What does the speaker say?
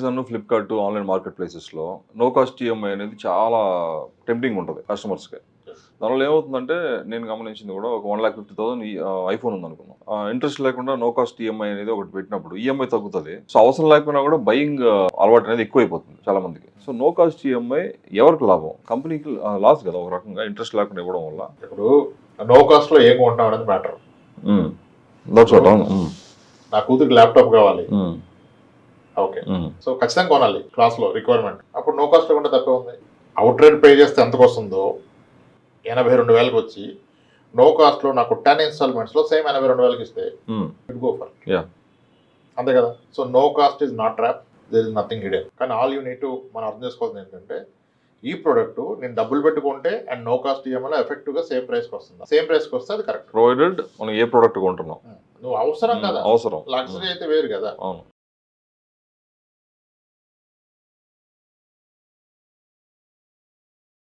Amazon, Flipkart online market ప్లేసెస్లో no cost EMI అనేది చాలా టెంప్టింగ్ ఉంటుంది కస్టమర్స్కి. దానివల్ల ఏమవుతుందంటే నేను గమనించింది కూడా ఒక 1,50,000 ఐఫోన్ ఉంది అనుకున్నాం. ఇంట్రెస్ట్ లేకుండా నో కాస్ట్ ఈఎంఐ అనేది ఒకటి పెట్టినప్పుడు ఈఎంఐ తగ్గుతుంది. సో అవసరం లేకపోయినా కూడా బయింగ్ అలవాటు అనేది ఎక్కువైపోతుంది చాలా మందికి. సో నో కాస్ట్ ఈఎంఐ ఎవరికి లాభం? కంపెనీకి లాస్ కదా ఒక రకంగా, ఇంట్రెస్ట్ లేకుండా ఇవ్వడం వల్ల. ఇప్పుడు నో కాస్ట్ లో ఏం కొంటాం అనేది మ్యాటర్. That's what. నా కూతురికి ల్యాప్టాప్ కావాలి, ఓకే, సో ఖచ్చితంగా కొనాలి క్లాస్ లో రిక్వైర్మెంట్. అప్పుడు నో కాస్ట్ కొంటే తప్పే ఉంది. అవుట్ రేట్ పే చేస్తే ఎంతకు వస్తుందో 82,000కి వచ్చి నో కాస్ట్ లో నాకు 10 ఇన్స్టాల్మెంట్స్ లో సేమ్ 82,000కి ఇస్తే ఇట్ గో ఫర్. అంతే కదా. So no cost is not trap, there is nothing hidden. కానీ ఆల్ యూ నీడ్ టు మనం అర్థం చేసుకోవాల్సింది ఏంటంటే ఈ ప్రోడక్ట్ నేను డబ్బులు పెట్టుకుంటే అండ్ నో కాస్ట్ ఈఎంఐలో ఎఫెక్టివ్ గా సేమ్ ప్రైస్ కి వస్తుంది. సేమ్ ప్రైస్ కి వస్తే అది కరెక్ట్, ప్రొవైడెడ్ మనం ఏ ప్రోడక్ట్ కొంటున్నాం. నువ్వు అవసరం కదా, అవసరం లగ్జరీ అయితే వేరు కదా. అవును.